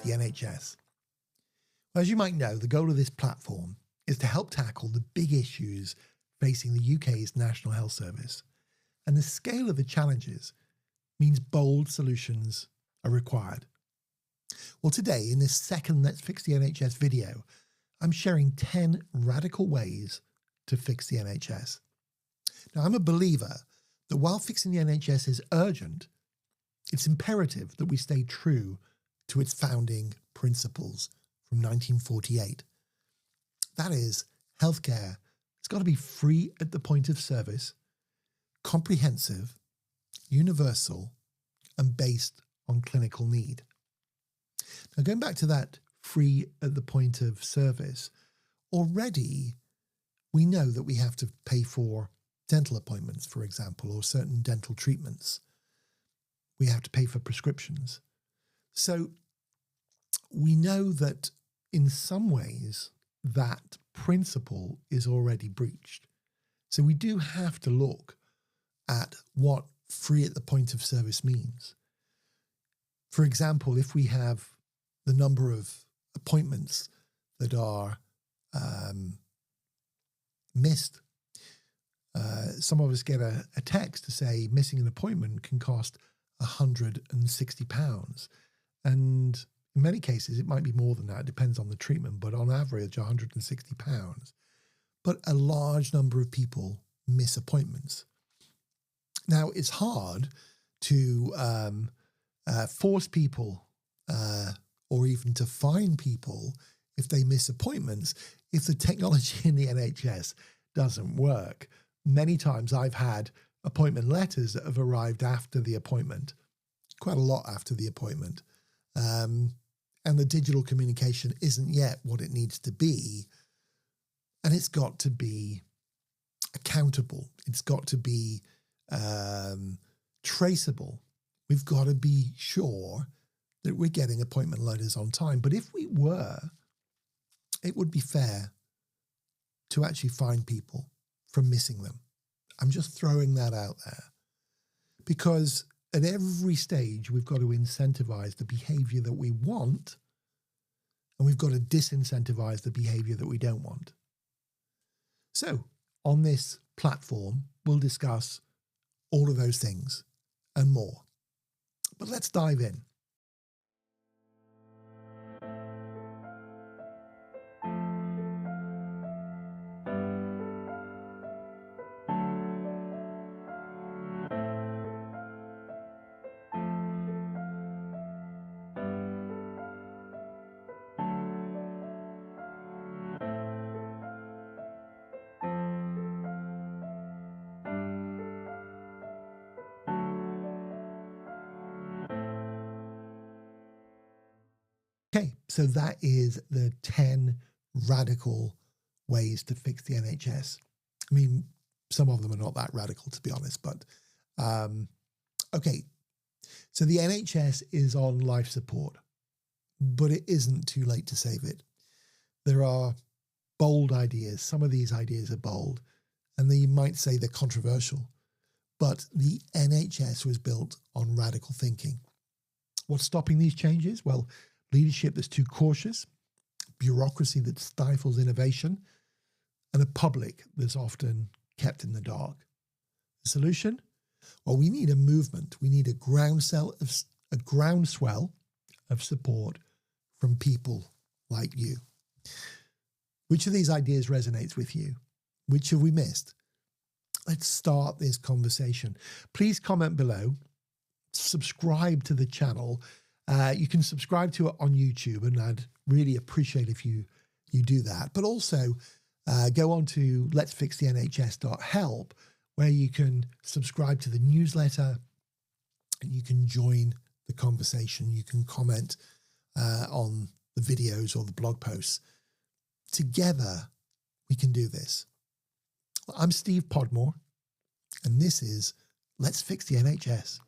the NHS. Well, as you might know, the goal of this platform is to help tackle the big issues facing the UK's National Health Service. And the scale of the challenges means bold solutions are required. Well, today, in this second Let's Fix the NHS video, I'm sharing 10 radical ways to fix the NHS. Now, I'm a believer that while fixing the NHS is urgent, it's imperative that we stay true to its founding principles from 1948. That is, healthcare, it's got to be free at the point of service, comprehensive, universal, and based on clinical need. Now, going back to that free at the point of service, already we know that we have to pay for dental appointments, for example, or certain dental treatments. We have to pay for prescriptions. So we know that in some ways that principle is already breached. So we do have to look at what free at the point of service means. For example, if we have the number of appointments that are missed, some of us get a text to say missing an appointment can cost £160. And in many cases, it might be more than that. It depends on the treatment, but on average, £160. But a large number of people miss appointments. Now, it's hard to force people or even to fine people if they miss appointments, if the technology in the NHS doesn't work. Many times I've had appointment letters that have arrived after the appointment, quite a lot after the appointment. And the digital communication isn't yet what it needs to be. And it's got to be accountable. It's got to be traceable. We've got to be sure that we're getting appointment letters on time. But if we were, it would be fair to actually fine people for missing them. I'm just throwing that out there. Because at every stage, we've got to incentivize the behavior that we want, and we've got to disincentivize the behavior that we don't want. So on this platform, we'll discuss all of those things and more. But let's dive in. Okay, so that is the 10 radical ways to fix the NHS. I mean, some of them are not that radical, to be honest, but okay. So the NHS is on life support, but it isn't too late to save it. There are bold ideas. Some of these ideas are bold, and you might say they're controversial, but the NHS was built on radical thinking. What's stopping these changes? Well, leadership that's too cautious, bureaucracy that stifles innovation, and a public that's often kept in the dark. The solution? Well, we need a movement. We need a groundswell of support from people like you. Which of these ideas resonates with you? Which have we missed? Let's start this conversation. Please comment below, subscribe to the channel. You can subscribe to it on YouTube, and I'd really appreciate if you do that. But also go on to letsfixthenhs.help, where you can subscribe to the newsletter and you can join the conversation. You can comment on the videos or the blog posts. Together, we can do this. I'm Steve Podmore, and this is Let's Fix the NHS.